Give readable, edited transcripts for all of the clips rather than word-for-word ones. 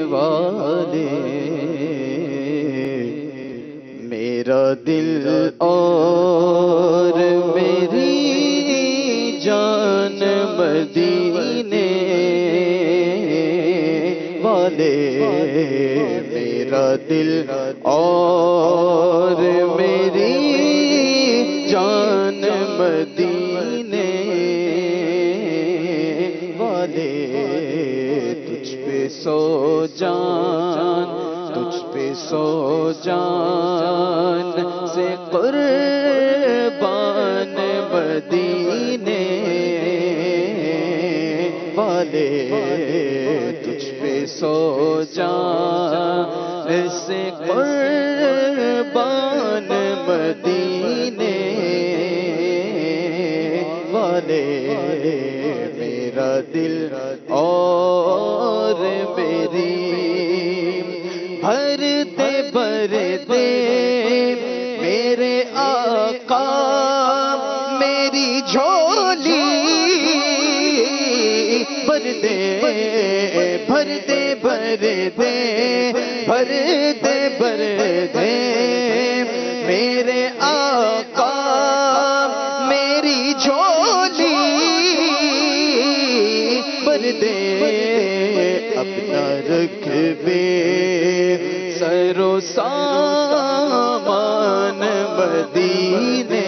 والے میرا دل اور میری جان مدینے والے میرا دل اور میری جان مدینے والے تجھ پہ سو جان تجھ پہ سو جان سے قربان مدینے والے تجھ پہ سو جان سے قربان مدینے والے میرا دل اور میری بھر دے میرے آقا میری جھولی بھر دے میرے آقا میری جھولی بھر دے اپنا رکھ بے سر و سامان مدینے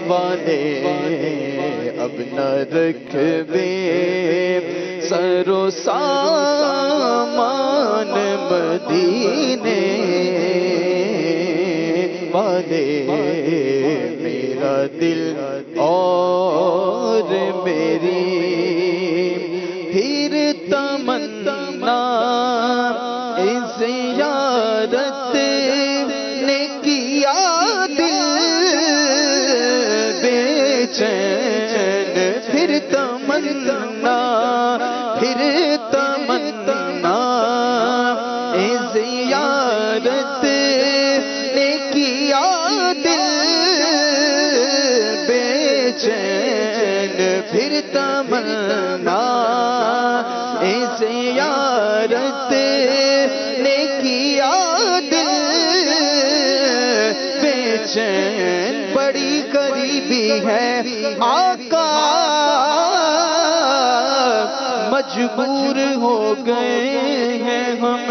والے اپنا رکھ بے سر و سامان مدینے والے میرا دل اور میری پھر تمنا زیارت نے کیا دل بے چین پھر تمنا زیارت نے کیا دل بے چین پھر تمنا زیارت نے کیا دل بے چین بڑی قریبی ہے آقا مجبور ہو گئے ہیں ہم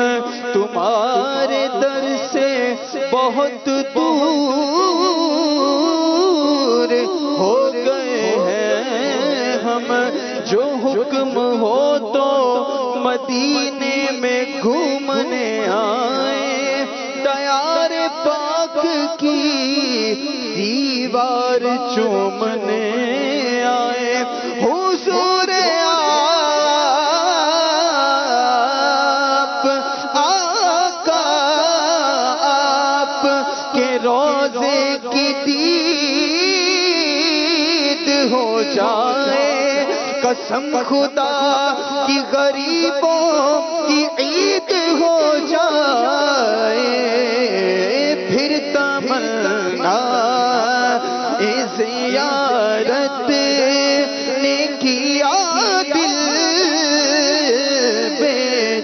تمہارے در سے بہت دور ہو گئے ہیں ہم جو حکم ہو تو مدینے میں گھومنے آئے دیار پاک کی دیوار چومنے آئے حضور روزے کی دید ہو جائے قسم خدا کی غریبوں کی عید ہو جائے پھر تمنا زیارت نے کیا دل بے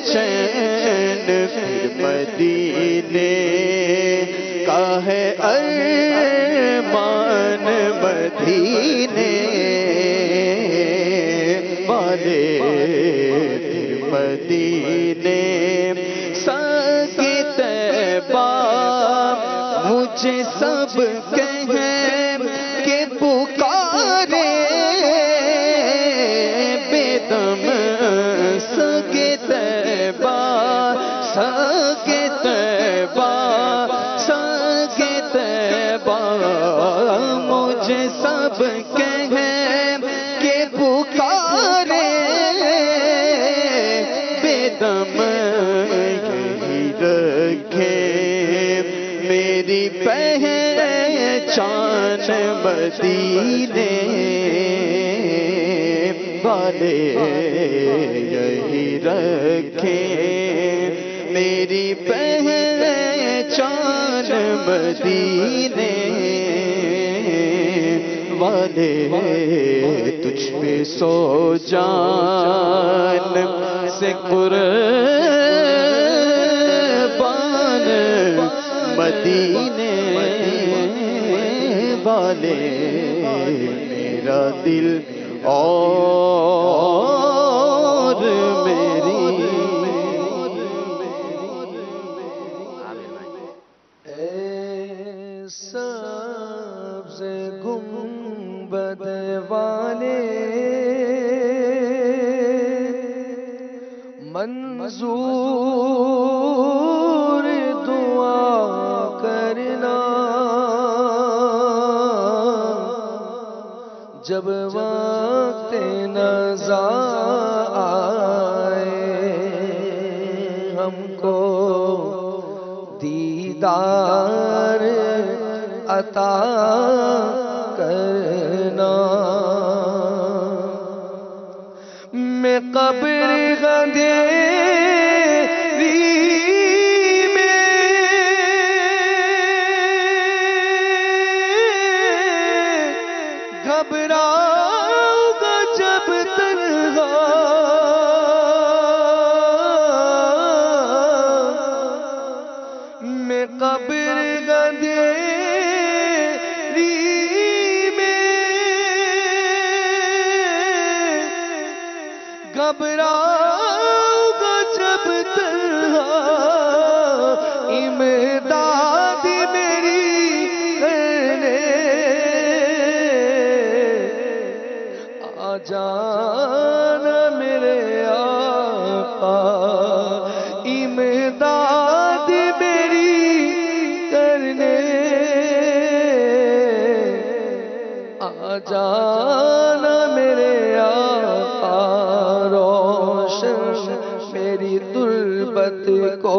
چین پھر مدینے کا ہے ارمان مدینے والے مدینے ساکے طیبہ مجھے سب کہیں کہ پکارے بے دم ساکے طیبہ مجھے سب کہیں کہ پکارے بے دم یہی رکھے میری پہچان مدینے والے یہی رکھے میری پہچان مدینے والے تجھ پہ سو جان سے قربان مدینے والے میرا دل اور میری اے سبز گنبد والے منظور دعا کرنا جب وقت نزا آئے ہم کو دیدار عطا کرنا میں قبر اندھیری میں گھبراؤں گا جب تنہا میں قبر اندھیری میں گھبراؤں گا جب تنہا امداد میری کرنے آ جانا میرے آقا امداد میری کرنے آ جانا میرے آقا روشن میری تربت کو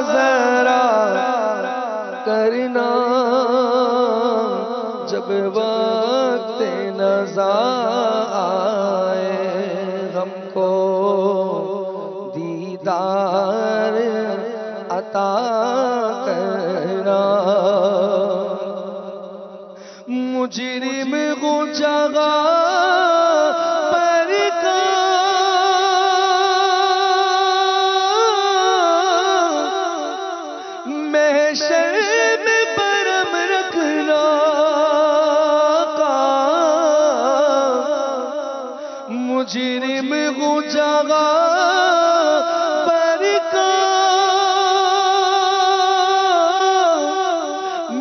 ذرا کرنا جب وقت نزا آئے ہم کو دیدار عطا کرنا مجرم کو جگہ پر کا محشر میں برم رکھنا مجرم کو جگہ پر کا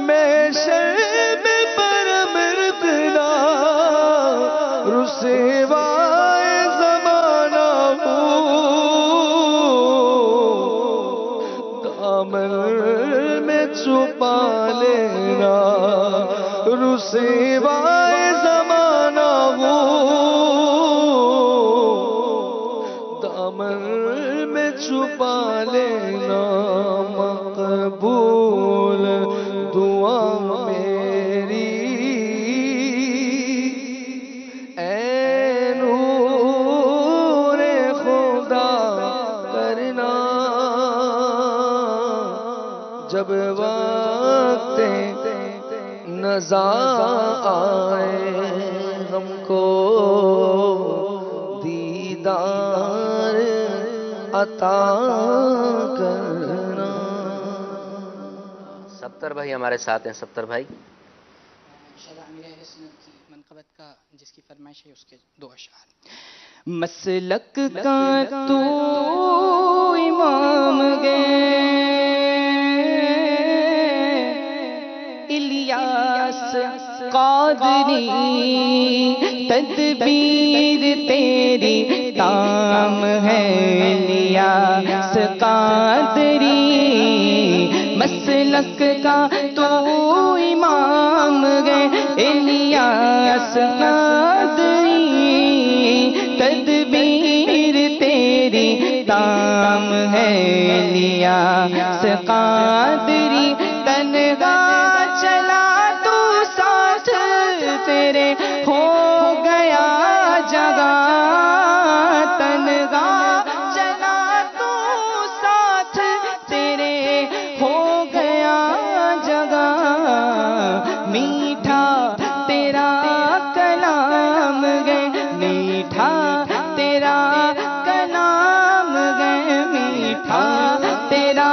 محشر میں برم رکھنا رسوائے زمانہ دامن میں چھپا لینا رسوائے زمانہ دامن میں چھپا لینا مقبول دعا میری اے نور خدا کرنا جب وقت نزا آئے ہم کو دیدار عطا کرنا. ستر بھائی ہمارے ساتھ ہیں. ستر بھائی انشاءاللہ امیر اہل سنت کی منقبت کا جس کی فرمائش ہے اس کے دو اشعار. مسلک کا تو امام گے الیاس قادری تدبیر تیری کام ہے الیاس قادری مسلک کا تو امام گے الیاس قادری تدبیر تیری کام ہے الیاس قادری تنہا چلا تو ساتھ تیرے ہو گیا جگہ تنہا چلا تو ساتھ تیرے ہو میٹھا تیرا کلام گئے میٹھا تیرا کلام گئے میٹھا تیرا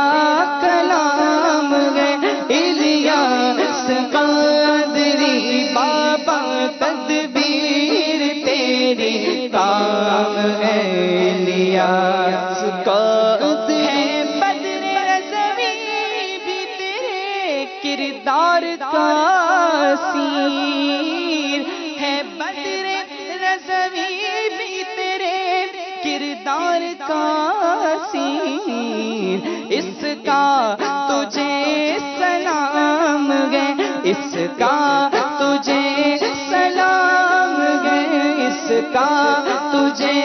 کلام گئے الیاس قادری بابا تدبیر تیری کام ہے الیاس قادری بدر رضوی بھی تیرے کردار کا سیر ہے بدر رضوی بھی تیرے کردار کا سیر اس کا تجھے سلام گئے اس کا تجھے سلام گئے اس کا تجھے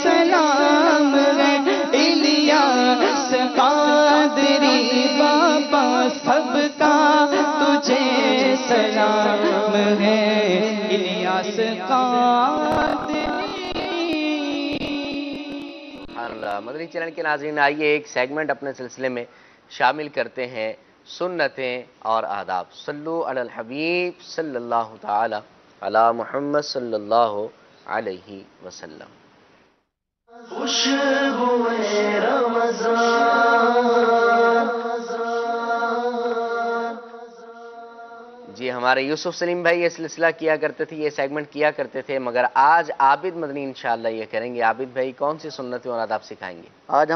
سلام گئے الیاس قادری بابا سب کا تجھے سلام ہے الیاس قادری. مدنی چینل کے ناظرین، آئیے ایک سیگمنٹ اپنے سلسلے میں شامل کرتے ہیں، سنتیں اور آداب. صلو علی الحبیب صلی اللہ تعالی علی محمد صلی اللہ علیہ وسلم. خوش ہوئے رمضان جی، ہمارے یوسف سلیم بھائی یہ سلسلہ کیا کرتے تھے، یہ سیگمنٹ کیا کرتے تھے، مگر آج عابد مدنی انشاءاللہ یہ کریں گے. عابد بھائی کون سی سنتیں اور آداب سکھائیں گے؟ آج